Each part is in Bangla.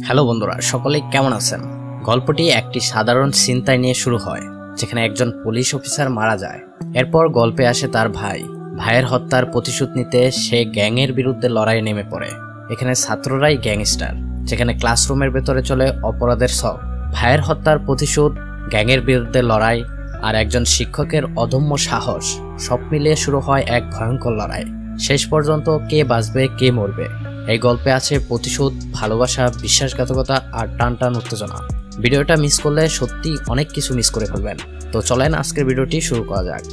হ্যালো বন্ধুরা, সকলেই কেমন আছেন? গল্পটি একটি সাধারণ ছিনতাই নিয়ে শুরু হয়, যেখানে একজন পুলিশ অফিসার মারা যায়। এরপর গল্পে আসে তার ভাইয়ের হত্যার প্রতিশোধ নিতে সে গ্যাংয়ের বিরুদ্ধে লড়াইয়ে নেমে পড়ে। এখানে ছাত্ররাই গ্যাংস্টার, যেখানে ক্লাসরুমের ভেতরে চলে অপরাধের ছক। ভাইয়ের হত্যার প্রতিশোধ, গ্যাংয়ের বিরুদ্ধে লড়াই আর একজন শিক্ষকের অদম্য সাহস, সব মিলিয়ে শুরু হয় এক ভয়ঙ্কর লড়াই। শেষ পর্যন্ত কে বাঁচবে কে মরবে, এই গল্পে আছে প্রতিশোধ, ভালোবাসা, বিশ্বাসঘাতকতা আর টান উত্তেজনা। ভিডিওটা মিস করলে সত্যি অনেক কিছু মিস করে ফেলবেন। তো চলেন আজকের ভিডিওটি শুরু করা যাক।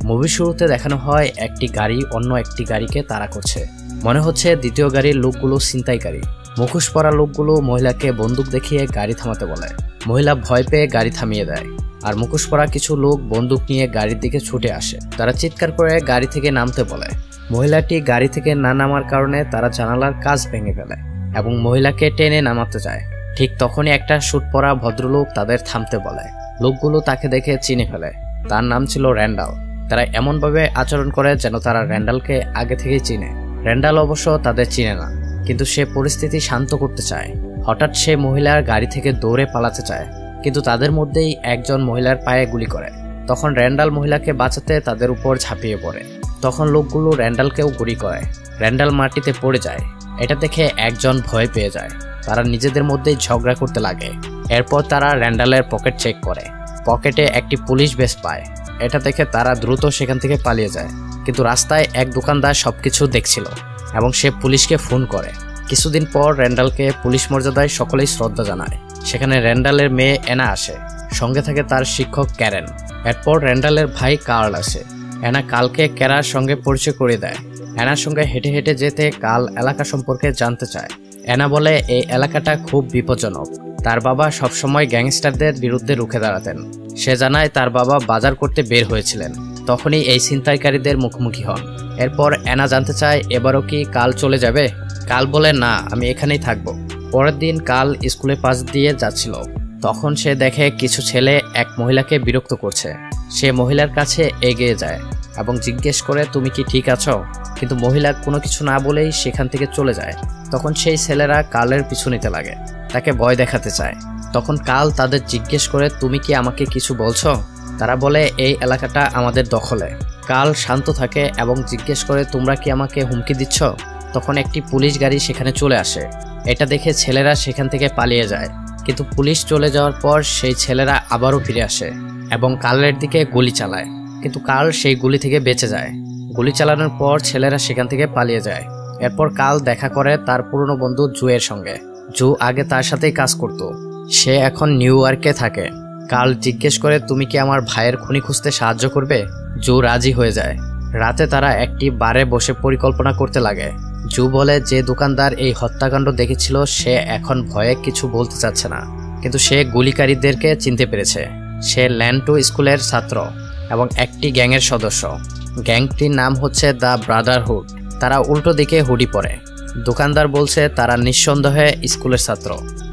মুভির শুরুতে দেখানো হয় একটি গাড়ি অন্য একটি গাড়িকে তাড়া করছে। মনে হচ্ছে দ্বিতীয় গাড়ির লোকগুলো ছিনতাইকারী। মুখোশ পরা লোকগুলো মহিলাকে বন্দুক দেখিয়ে গাড়ি থামাতে বলে। মহিলা ভয় পেয়ে গাড়ি থামিয়ে দেয়, আর মুখোশ পরা কিছু লোক বন্দুক নিয়ে গাড়ির দিকে ছুটে আসে। তারা চিৎকার করে গাড়ি থেকে নামতে বলে। মহিলাটি গাড়ি থেকে না নামার কারণে তারা জানালার কাঁচ ভেঙে ফেলে এবং মহিলাকে টেনে নামাতে যায়। ঠিক তখনই একটা স্যুট পরা ভদ্রলোক তাদের থামতে বলে। লোকগুলো তাকে দেখে চিনে ফেলে। তার নাম ছিল র্যান্ডাল। তারা এমনভাবে আচরণ করে যেন তারা র্যান্ডালকে আগে থেকেই চিনে। র্যান্ডাল অবশ্য তাদের চিনে না, কিন্তু সে পরিস্থিতি শান্ত করতে চায়। হঠাৎ সে মহিলার গাড়ি থেকে দৌড়ে পালাতে চায়, কিন্তু তাদের মধ্যেই একজন মহিলার পায়ে গুলি করে। তখন র্যান্ডাল মহিলাকে বাঁচাতে তাদের উপর ঝাঁপিয়ে পড়ে। তখন লোকগুলো র্যান্ডালকেও গুলি করে। র্যান্ডাল মাটিতে পড়ে যায়। এটা দেখে একজন ভয় পেয়ে যায়। তারা নিজেদের মধ্যেই ঝগড়া করতে লাগে। এরপর তারা র্যান্ডালের পকেট চেক করে। পকেটে একটি পুলিশ বেস পায়। এটা দেখে তারা দ্রুত সেখান থেকে পালিয়ে যায়, কিন্তু রাস্তায় এক দোকানদার সবকিছু দেখছিল এবং সে পুলিশকে ফোন করে। কিছুদিন পর র্যান্ডালকে পুলিশ মর্যাদায় সকলেই শ্রদ্ধা জানায়। সেখানে র্যান্ডালের মেয়ে অ্যানা আসে, সঙ্গে থাকে তার শিক্ষক ক্যারেন। এরপর র্যান্ডালের ভাই কার্ল আসে। অ্যানা কালকে ক্যারার সঙ্গে পরিচয় করে দেয়। অ্যানার সঙ্গে হেঁটে হেঁটে যেতে কাল এলাকা সম্পর্কে জানতে চায়। অ্যানা বলে এই এলাকাটা খুব বিপজ্জনক। তার বাবা সবসময় গ্যাংস্টারদের বিরুদ্ধে রুখে দাঁড়াতেন। সে জানায় তার বাবা বাজার করতে বের হয়েছিলেন, তখনই এই ছিনতাইকারীদের মুখোমুখি হন। এরপর অ্যানা জানতে চায় এবারও কি কাল চলে যাবে। কাল বলে না, আমি এখানেই থাকবো। পরের দিন কাল স্কুলে পাশ দিয়ে যাচ্ছিল, তখন সে দেখে কিছু ছেলে এক মহিলাকে বিরক্ত করছে। সে মহিলার কাছে এগিয়ে যায় এবং জিজ্ঞেস করে তুমি কি ঠিক আছো, কিন্তু মহিলা কোনো কিছু না বলেই সেখান থেকে চলে যায়। তখন সেই ছেলেরা কালের পিছু নিতে লাগে, তাকে ভয় দেখাতে চায়। তখন কাল তাদের জিজ্ঞেস করে তুমি কি আমাকে কিছু বলছো। তারা বলে এই এলাকাটা আমাদের দখলে। কাল শান্ত থাকে এবং জিজ্ঞেস করে তোমরা কি আমাকে হুমকি দিচ্ছ। তখন একটি পুলিশ গাড়ি সেখানে চলে আসে। এটা দেখে ছেলেরা সেখান থেকে পালিয়ে যায়, কিন্তু পুলিশ চলে যাওয়ার পর সেই ছেলেরা আবারও ফিরে আসে এবং কালের দিকে গুলি চালায়, কিন্তু কাল সেই গুলি থেকে বেঁচে যায়। গুলি চালানোর পর ছেলেরা সেখান থেকে পালিয়ে যায়। এরপর কাল দেখা করে তার পুরনো বন্ধু জুয়ের সঙ্গে। জু আগে তার সাথেই কাজ করত, সে এখন নিউ ইয়র্কে থাকে। কাল জিজ্ঞেস করে তুমি কি আমার ভাইয়ের খুনি খুঁজতে সাহায্য করবে। জু রাজি হয়ে যায়। রাতে তারা একটি বারে বসে পরিকল্পনা করতে লাগে। জু বলে যে দোকানদার এই হত্যাকাণ্ড দেখেছিল সে এখন ভয়ে কিছু বলতে চাচ্ছে না, কিন্তু সে গুলিকারীদেরকে চিনতে পেরেছে। সে ল্যান্টো স্কুলের ছাত্র এবং একটি গ্যাংয়ের সদস্য। গ্যাংটির নাম হচ্ছে দ্য ব্রাদারহুড। তারা উল্টো দিকে হুডি পরে। দোকানদার বলছে তারা নিঃসন্দেহে স্কুলের ছাত্র।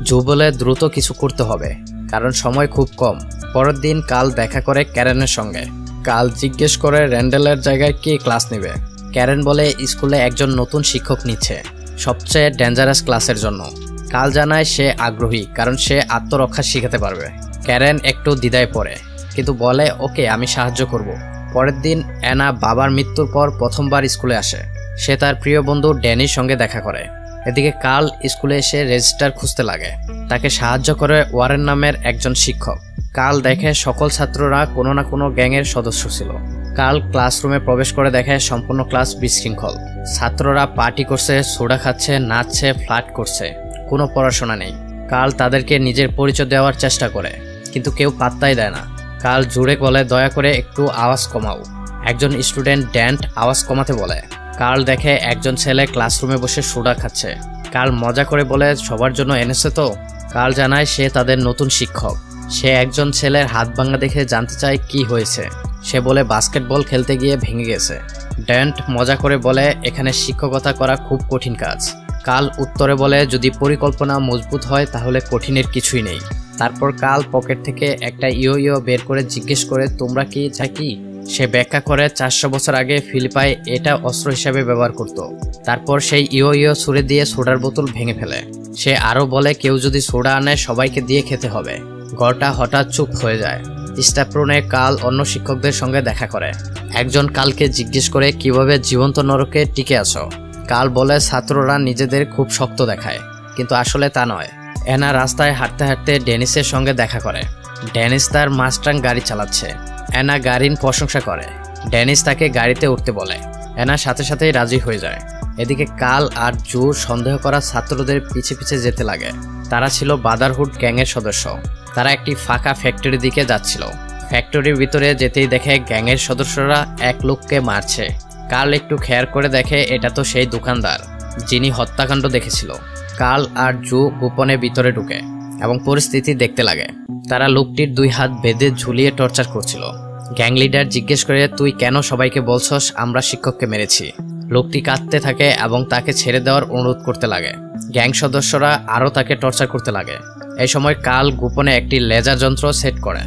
জু বলে দ্রুত কিছু করতে হবে, কারণ সময় খুব কম। পরের দিন কাল দেখা করে ক্যারেনের সঙ্গে। কাল জিজ্ঞেস করে র্যান্ডেলের জায়গায় কে ক্লাস নেবে। ক্যারেন বলে স্কুলে একজন নতুন শিক্ষক নিচ্ছে, সবচেয়ে ডেঞ্জারাস ক্লাসের জন্য। কাল জানায় সে আগ্রহী, কারণ সে আত্মরক্ষা শিখাতে পারবে। ক্যারেন একটু দ্বিধায় পড়ে, কিন্তু বলে ওকে আমি সাহায্য করব। পরের দিন অ্যানা বাবার মৃত্যুর পর প্রথমবার স্কুলে আসে। সে তার প্রিয় বন্ধু ড্যানির সঙ্গে দেখা করে। এদিকে কাল স্কুলে এসে রেজিস্টার খুঁজতে লাগে। তাকে সাহায্য করে ওয়ারেন নামের একজন শিক্ষক। কাল দেখে সকল ছাত্ররা কোনো না কোনো গ্যাংয়ের সদস্য ছিল। কাল ক্লাসরুমে প্রবেশ করে দেখে সম্পূর্ণ ক্লাস বিশৃঙ্খল। ছাত্ররা পার্টি করছে, সোডা খাচ্ছে, নাচছে, ফ্লার্ট করছে, কোনো পড়াশোনা নেই। কাল তাদেরকে নিজের পরিচয় দেওয়ার চেষ্টা করে, কিন্তু কেউ পাত্তাই দেয় না। কাল জুড়ে বলে দয়া করে একটু আওয়াজ কমাও। একজন স্টুডেন্ট ড্যান্ট আওয়াজ কমাতে বলে। কাল দেখে একজন ছেলে ক্লাসরুমে বসে সোডা খাচ্ছে। কাল মজা করে বলে সবার জন্য এনেছে তো। কাল জানায় সে তাদের নতুন শিক্ষক। সে একজন ছেলের হাত ভাঙা দেখে জানতে চায় কি হয়েছে। সে বলে বাস্কেটবল খেলতে গিয়ে ভেঙে গেছে। ড্যান্ট মজা করে বলে এখানে শিক্ষকতা করা খুব কঠিন কাজ। কাল উত্তরে বলে যদি পরিকল্পনা মজবুত হয় তাহলে কঠিনের কিছুই নেই। তারপর কাল পকেট থেকে একটা ইয়ো বের করে জিজ্ঞেস করে তোমরা কি সে ব্যাখ্যা করে 400 বছর আগে ফিলিপায় এটা অস্ত্র হিসাবে ব্যবহার করত। তারপর সেই ইয়ো ছুড়ে দিয়ে সোডার বোতল ভেঙে ফেলে। সে আরও বলে কেউ যদি সোডা আনে সবাইকে দিয়ে খেতে হবে। ঘরটা হঠাৎ চুপ হয়ে যায়। স্টাফ রুমে কাল অন্য শিক্ষকদের সঙ্গে দেখা করে। একজন কালকে জিজ্ঞেস করে কিভাবে জীবন্ত নরকে টিকে আছো। কাল বলে ছাত্ররা নিজেদের খুব শক্ত দেখায়, কিন্তু আসলে তা নয়। অ্যানা রাস্তায় হাঁটতে হাঁটতে ডেনিসের সঙ্গে দেখা করে। ডেনিস তার মাস্টাং গাড়ি চালাচ্ছে। অ্যানা গাড়ির প্রশংসা করে। ডেনিস তাকে গাড়িতে উঠতে বলে। অ্যানা সাথে সাথেই রাজি হয়ে যায়। এদিকে কাল আর জু সন্দেহ করা ছাত্রদের পিছে পিছে যেতে লাগে। তারা ছিল ব্রাদারহুড গ্যাংয়ের সদস্য। তারা একটি ফাঁকা ফ্যাক্টরির দিকে যাচ্ছিল। ফ্যাক্টরির ভিতরে যেতেই দেখে গ্যাংয়ের সদস্যরা এক লোককে মারছে। কার্ল একটু খেয়াল করে দেখে এটা তো সেই দোকানদার যিনি হত্যাকাণ্ড দেখেছিল। কার্ল আর জু গোপনে ভিতরে ঢুকে এবং পরিস্থিতি দেখতে লাগে। তারা লোকটির 2 হাত বেঁধে ঝুলিয়ে টর্চার করছিল। গ্যাং লিডার জিজ্ঞেস করে তুই কেন সবাইকে বলছস আমরা শিক্ষককে মেরেছি। লোকটি কাঁদতে থাকে এবং তাকে ছেড়ে দেওয়ার অনুরোধ করতে লাগে। গ্যাং সদস্যরা আরও তাকে টর্চার করতে লাগে। এই সময় কাল গোপনে একটি লেজার যন্ত্র সেট করে।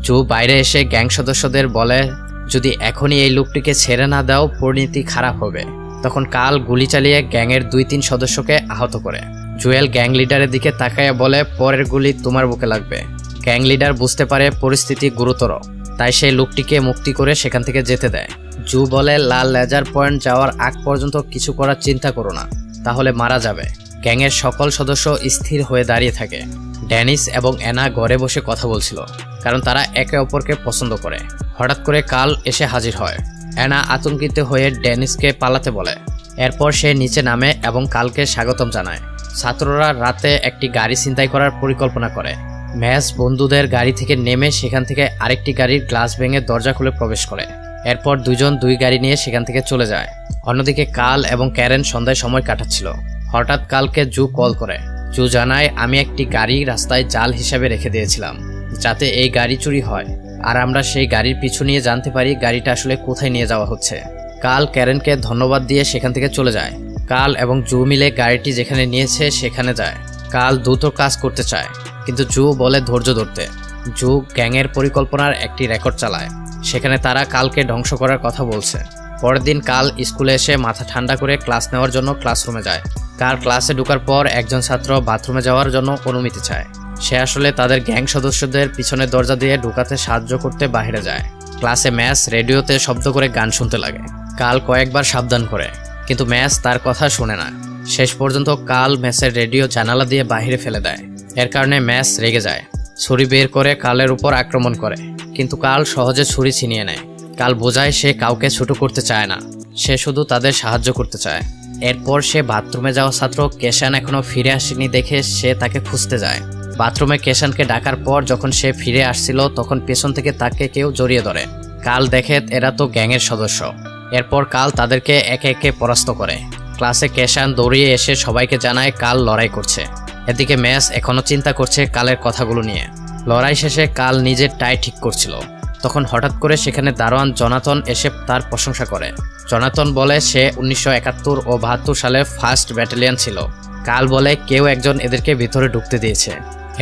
জু বাইরে এসে গ্যাং সদস্যদের বলে যদি এখনই এই লোকটিকে ছেড়ে না দাও পরিণতি খারাপ হবে। তখন কাল গুলি চালিয়ে গ্যাংয়ের 2-3 সদস্যকে আহত করে। জুয়েল গ্যাং লিডারের দিকে তাকায় বলে পরের গুলি তোমার বুকে লাগবে। গ্যাং লিডার বুঝতে পারে পরিস্থিতি গুরুতর, তাই সেই লোকটিকে মুক্তি করে সেখান থেকে যেতে দেয়। জু বলে লাল লেজার পয়েন্ট যাওয়ার আগ পর্যন্ত কিছু করার চিন্তা করো না, তাহলে মারা যাবে। গ্যাংয়ের সকল সদস্য স্থির হয়ে দাঁড়িয়ে থাকে। ডেনিস এবং অ্যানা ঘরে বসে কথা বলছিল, কারণ তারা একে অপরকে পছন্দ করে। হঠাৎ করে কাল এসে হাজির হয়। অ্যানা আতঙ্কিত হয়ে ডেনিসকে পালাতে বলে। এরপর সে নিচে নামে এবং কালকে স্বাগতম জানায়। ছাত্ররা রাতে একটি গাড়ি ছিনতাই করার পরিকল্পনা করে। ম্যাস বন্ধুদের গাড়ি থেকে নেমে সেখান থেকে আরেকটি গাড়ির গ্লাস ভেঙে দরজা খুলে প্রবেশ করে। এরপর দুজন 2 গাড়ি নিয়ে সেখান থেকে চলে যায়। অন্যদিকে কাল এবং ক্যারেন সন্ধ্যায় সময় কাটাচ্ছিল। হঠাৎ কালকে জু কল করে। জু জানায় আমি একটি গাড়ি রাস্তায় জাল হিসাবে রেখে দিয়েছিলাম যাতে এই গাড়ি চুরি হয়, আর আমরা সেই গাড়ির পিছু নিয়ে জানতে পারি গাড়িটা আসলে কোথায় নিয়ে যাওয়া হচ্ছে। কাল ক্যারেনকে ধন্যবাদ দিয়ে সেখান থেকে চলে যায়। কাল এবং জু মিলে গাড়িটি যেখানে নিয়েছে সেখানে যায়। কাল দ্রুত কাজ করতে চায়, কিন্তু জু বলে ধৈর্য ধরতে। জু গ্যাংয়ের পরিকল্পনার একটি রেকর্ড চালায়। সেখানে তারা কালকে ধ্বংস করার কথা বলছে। পরের দিন কাল স্কুলে এসে মাথা ঠান্ডা করে ক্লাস নেওয়ার জন্য ক্লাসরুমে যায়। কাল ক্লাসে ঢোকার পর একজন ছাত্র বাথরুমে যাওয়ার জন্য অনুমতি চায়। সে আসলে তাদের গ্যাং সদস্যদের পিছনের দরজা দিয়ে ঢোকাতে সাহায্য করতে বাইরে যায়। ক্লাসে ম্যাস রেডিওতে শব্দ করে গান শুনতে লাগে। কাল কয়েকবার সাবধান করে, কিন্তু ম্যাস তার কথা শুনে না। শেষ পর্যন্ত কাল ম্যাসের রেডিও জানালা দিয়ে বাইরে ফেলে দেয়। এর কারণে ম্যাস রেগে যায়। ছুরি বের করে কালের উপর আক্রমণ করে, কিন্তু কাল সহজে ছুরি ছিনিয়ে নেয়। কাল বোঝায় সে কাউকে ছোট করতে চায় না, সে শুধু তাদের সাহায্য করতে চায়। এরপর সে বাথরুমে যাওয়া ছাত্র কেশান এখনো ফিরে আসেনি দেখে সে তাকে খুঁজতে যায়। বাথরুমে কেশানকে ডাকার পর যখন সে ফিরে আসছিল তখন পেছন থেকে তাকে কেউ জড়িয়ে ধরে। কাল দেখে এরা তো গ্যাংয়ের সদস্য। এরপর কাল তাদেরকে একে একে পরাস্ত করে। ক্লাসে কেশান দৌড়িয়ে এসে সবাইকে জানায় কাল লড়াই করছে। এদিকে ম্যাস এখনো চিন্তা করছে কালের কথাগুলো নিয়ে। লড়াই শেষে কাল নিজের টাই ঠিক করছিল, তখন হঠাৎ করে সেখানে দারোয়ান জনাথন এসে তার প্রশংসা করে। জনাথন বলে সে 1971 ও 72 সালে 1st ব্যাটালিয়ন ছিল। কাল বলে কেউ একজন এদেরকে ভিতরে ঢুকতে দিয়েছে।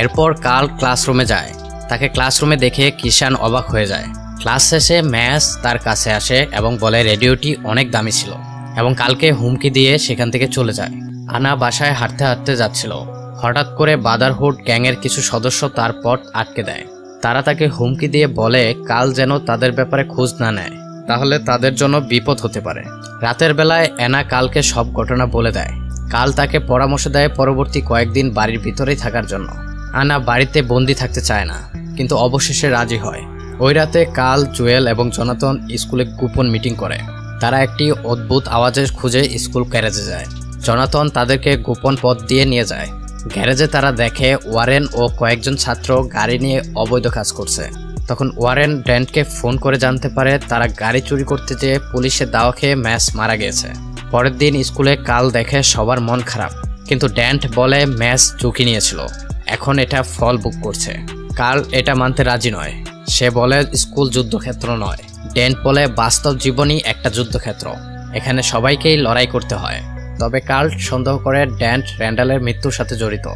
এরপর কাল ক্লাসরুমে যায়। তাকে ক্লাসরুমে দেখে কিষান অবাক হয়ে যায়। ক্লাস শেষে ম্যাস তার কাছে আসে এবং বলে রেডিওটি অনেক দামি ছিল, এবং কালকে হুমকি দিয়ে সেখান থেকে চলে যায়। আনা বাসায় হাঁটতে হাঁটতে যাচ্ছিল। হঠাৎ করে ব্রাদারহুড গ্যাংয়ের কিছু সদস্য তার পথ আটকে দেয়। তারা তাকে হুমকি দিয়ে বলে কাল যেন তাদের ব্যাপারে খোঁজ না নেয়, তাহলে তাদের জন্য বিপদ হতে পারে। রাতের বেলায় অ্যানা কালকে সব ঘটনা বলে দেয়। কাল তাকে পরামর্শ দেয় পরবর্তী কয়েকদিন বাড়ির ভিতরেই থাকার জন্য। আনা বাড়িতে বন্দি থাকতে চায় না, কিন্তু অবশেষে রাজি হয়। ওই রাতে কাল, জুয়েল এবং জনাথন স্কুলে গোপন মিটিং করে। তারা একটি অদ্ভুত আওয়াজের খুঁজে স্কুল গ্যারেজে যায়। জনাথন তাদেরকে গোপন পথ দিয়ে নিয়ে যায়। গ্যারেজে তারা দেখে ওয়ারেন ও কয়েকজন ছাত্র গাড়ি নিয়ে অবৈধ কাজ করছে। তখন ওয়ারেন ড্যান্টকে ফোন করে জানতে পারে তারা গাড়ি চুরি করতে যেয়ে পুলিশের দাওয়া খেয়ে ম্যাস মারা গেছে। পরের দিন স্কুলে কাল দেখে সবার মন খারাপ, কিন্তু ড্যান্ট বলে ম্যাস ঝুঁকি নিয়েছিল, এখন এটা ফল ভোগ করছে। কাল এটা মানতে রাজি নয়। সে বলে স্কুল যুদ্ধক্ষেত্র নয়। ড্যান্ট বলে বাস্তব জীবনই একটা যুদ্ধক্ষেত্র, এখানে সবাইকেই লড়াই করতে হয়। তবে কাল সন্দেহ করে ড্যান্ট র্যান্ডালের মৃত্যুর সাথে জড়িত।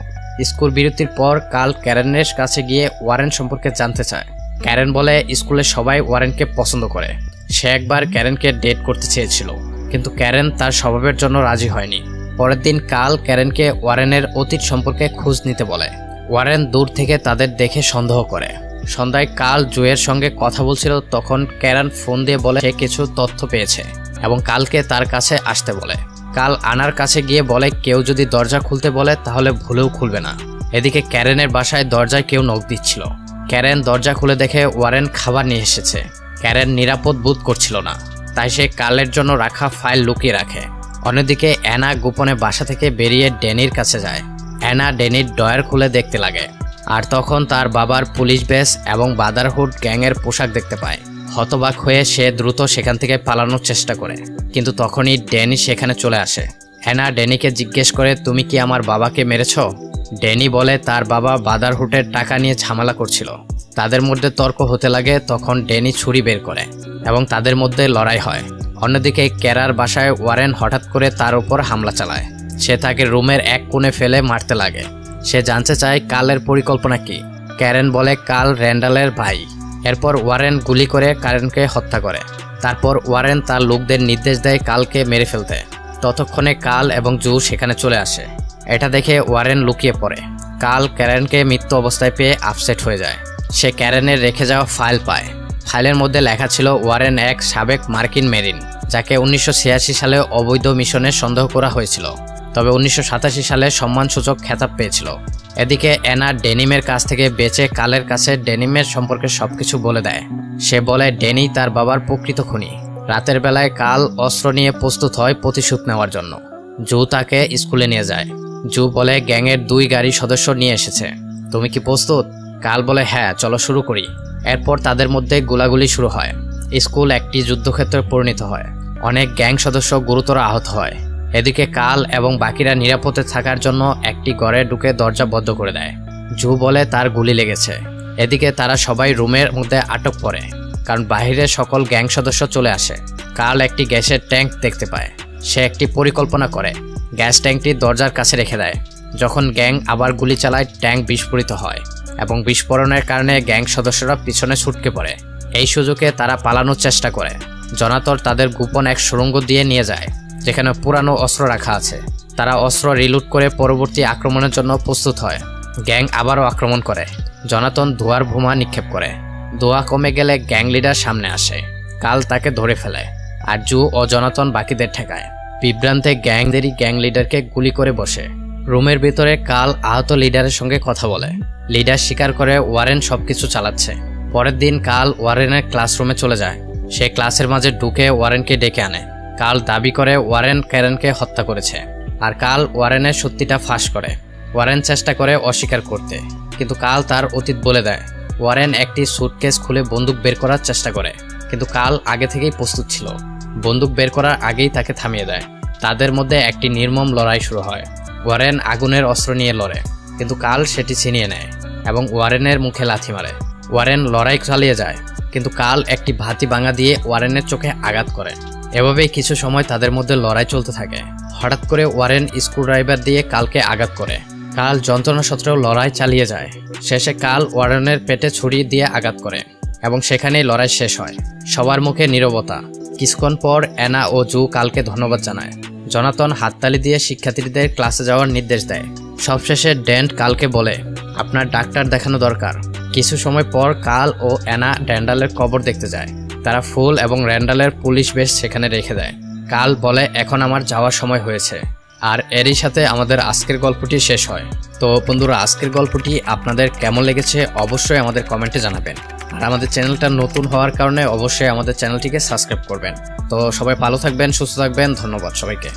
স্কুল বিরতির পর কাল ক্যারেনের কাছে গিয়ে ওয়ারেন সম্পর্কে জানতে চায়। ক্যারেন বলে স্কুলে সবাই ওয়ারেনকে পছন্দ করে, সে একবার ক্যারেনকে ডেট করতে চেয়েছিল, কিন্তু ক্যারেন তার স্বভাবের জন্য রাজি হয়নি। পরের দিন কাল ক্যারেনকে ওয়ারেনের অতীত সম্পর্কে খোঁজ নিতে বলে। ওয়ারেন দূর থেকে তাদের দেখে সন্দেহ করে। সন্ধ্যায় কাল জুয়ের সঙ্গে কথা বলছিল, তখন ক্যারেন ফোন দিয়ে বলে সে কিছু তথ্য পেয়েছে এবং কালকে তার কাছে আসতে বলে। কাল আনার কাছে গিয়ে বলে কেউ যদি দরজা খুলতে বলে তাহলে ভুলেও খুলবে না। এদিকে ক্যারেনের বাসায় দরজায় কেউ নক দিচ্ছিল। ক্যারেন দরজা খুলে দেখে ওয়ারেন খাবার নিয়ে এসেছে। ক্যারেন নিরাপদ বোধ করছিল না, তাই সে কালের জন্য রাখা ফাইল লুকিয়ে রাখে। অন্যদিকে অ্যানা গোপনে বাসা থেকে বেরিয়ে ড্যানির কাছে যায়। অ্যানা ড্যানির ড্রয়ার খুলে দেখতে লাগে, আর তখন তার বাবার পুলিশ বেস এবং ব্রাদারহুড গ্যাংয়ের পোশাক দেখতে পায়। হতবাক হয়ে সে দ্রুত সেখান থেকে পালানোর চেষ্টা করে, কিন্তু তখনই ড্যানি সেখানে চলে আসে। অ্যানা ড্যানিকে জিজ্ঞেস করে তুমি কি আমার বাবাকে মেরেছ? ড্যানি বলে তার বাবা ব্রাদারহুডের টাকা নিয়ে ঝামেলা করছিল। তাদের মধ্যে তর্ক হতে লাগে, তখন ড্যানি ছুরি বের করে এবং তাদের মধ্যে লড়াই হয়। অন্যদিকে ক্যারার বাসায় ওয়ারেন হঠাৎ করে তার উপর হামলা চালায়। সে তাকে রুমের এক কোণে ফেলে মারতে লাগে। সে জানতে চায় কালের পরিকল্পনা কি। ক্যারেন বলে কাল র্যান্ডালের ভাই। এরপর ওয়ারেন গুলি করে ক্যারেনকে হত্যা করে। তারপর ওয়ারেন তার লোকদের নির্দেশ দেয় কালকে মেরে ফেলতে। ততক্ষণে কাল এবং জু সেখানে চলে আসে। এটা দেখে ওয়ারেন লুকিয়ে পড়ে। কাল ক্যারেনকে মৃত্যু অবস্থায় পেয়ে আপসেট হয়ে যায়। সে ক্যারেনের রেখে যাওয়া ফাইল পায়। ফাইলের মধ্যে লেখা ছিল ওয়ারেন এক সাবেক মার্কিন মেরিন, যাকে 1986 সালে অবৈধ মিশনে সন্দেহ করা হয়েছিল, তবে 1987 সালে সম্মানসূচক খেতাব পেয়েছিল। এদিকে অ্যানা ডেনিমের কাছ থেকে বেঁচে কালের কাছে ডেনিমের সম্পর্কে সবকিছু বলে দেয়। সে বলে ডেনি তার বাবার প্রকৃত খুনি। রাতের বেলায় কাল অস্ত্র নিয়ে প্রস্তুত হয় প্রতিশোধ নেওয়ার জন্য। জু তাকে স্কুলে নিয়ে যায়। জু বলে গ্যাংয়ের 2 গাড়ি সদস্য নিয়ে এসেছে, তুমি কি প্রস্তুত? কাল বলে হ্যাঁ, চলো শুরু করি। এরপর তাদের মধ্যে গোলাগুলি শুরু হয়। স্কুল একটি যুদ্ধক্ষেত্রে পরিণত হয়। অনেক গ্যাং সদস্য গুরুতর আহত হয়। এদিকে কাল এবং বাকিরা নিরাপদে থাকার জন্য একটি ঘরে ঢুকে দরজা বন্ধ করে দেয়। জু বলে তার গুলি লেগেছে। এদিকে তারা সবাই রুমের মধ্যে আটক পড়ে, কারণ বাহিরে সকল গ্যাং সদস্য চলে আসে। কাল একটি গ্যাসের ট্যাঙ্ক দেখতে পায়। সে একটি পরিকল্পনা করে গ্যাস ট্যাঙ্কটি দরজার কাছে রেখে দেয়। যখন গ্যাং আবার গুলি চালায়, ট্যাঙ্ক বিস্ফোরিত হয় এবং বিস্ফোরণের কারণে গ্যাং সদস্যরা পিছনে ছুটকে পড়ে। এই সুযোগে তারা পালানোর চেষ্টা করে। জনাতন তাদের গোপন এক সুড়ঙ্গ দিয়ে নিয়ে যায়, যেখানে পুরানো অস্ত্র রাখা আছে। তারা অস্ত্র রিলুট করে পরবর্তী আক্রমণের জন্য প্রস্তুত হয়। গ্যাং আবারও আক্রমণ করে। জনাতন ধোঁয়ার বোমা নিক্ষেপ করে। ধোঁয়া কমে গেলে গ্যাং লিডার সামনে আসে। কাল তাকে ধরে ফেলে, আর জু ও জনাতন বাকিদের ঠেকায়। বিভ্রান্তে গ্যাং লিডারকে গুলি করে বসে। রুমের ভিতরে কাল আহত লিডারের সঙ্গে কথা বলে। লিডার স্বীকার করে ওয়ারেন সবকিছু চালাচ্ছে। পরের দিন কাল ওয়ারেনের ক্লাসরুমে চলে যায়। সে ক্লাসের মাঝে ঢুকে ওয়ারেনকে ডেকে আনে। কাল দাবি করে ওয়ারেন ক্যারেনকে হত্যা করেছে, আর কাল ওয়ারেনের সত্যিটা ফাঁস করে। ওয়ারেন চেষ্টা করে অস্বীকার করতে, কিন্তু কাল তার অতীত বলে দেয়। ওয়ারেন একটি সুটকেস খুলে বন্দুক বের করার চেষ্টা করে, কিন্তু কাল আগে থেকেই প্রস্তুত ছিল। বন্দুক বের করার আগেই তাকে থামিয়ে দেয়। তাদের মধ্যে একটি নির্মম লড়াই শুরু হয়। ওয়ারেন আগুনের অস্ত্র নিয়ে লড়ে, কিন্তু কাল সেটি ছিনিয়ে নেয় এবং ওয়ারেনের মুখে লাথি মারে। ওয়ারেন লড়াই চালিয়ে যায়, কিন্তু কাল একটি ভাতি ভাঙা দিয়ে ওয়ারেনের চোখে আঘাত করে। এভাবেই কিছু সময় তাদের মধ্যে লড়াই চলতে থাকে। হঠাৎ করে ওয়ারেন স্ক্রুড্রাইভার দিয়ে কালকে আঘাত করে। কাল যন্ত্রণা সত্ত্বেও লড়াই চালিয়ে যায়। শেষে কাল ওয়ারেনের পেটে ছুরি দিয়ে আঘাত করে এবং সেখানেই লড়াই শেষ হয়। সবার মুখে নীরবতা। কিছুক্ষণ পর অ্যানা ও জু কালকে ধন্যবাদ জানায়। জনাতন হাততালি দিয়ে শিক্ষার্থীদের ক্লাসে যাওয়ার নির্দেশ দেয়। সবশেষে ডেন্ট কালকে বলে আপনার ডাক্তার দেখানো দরকার। কিছু সময় পর কাল ও অ্যানা র্যান্ডালের কবর দেখতে যায়। তারা ফুল এবং র্যান্ডালের পুলিশ বেশ সেখানে রেখে দেয়। কাল বলে এখন আমার যাওয়ার সময় হয়েছে। আর এরই সাথে আমাদের আজকের গল্পটি শেষ হয়। তো বন্ধুরা, আজকের গল্পটি আপনাদের কেমন লেগেছে অবশ্যই আমাদের কমেন্টে জানাবেন। আর আমাদের চ্যানেলটা নতুন হওয়ার কারণে অবশ্যই আমাদের চ্যানেলটিকে সাবস্ক্রাইব করবেন। তো সবাই ভালো থাকবেন, সুস্থ থাকবেন। ধন্যবাদ সবাইকে।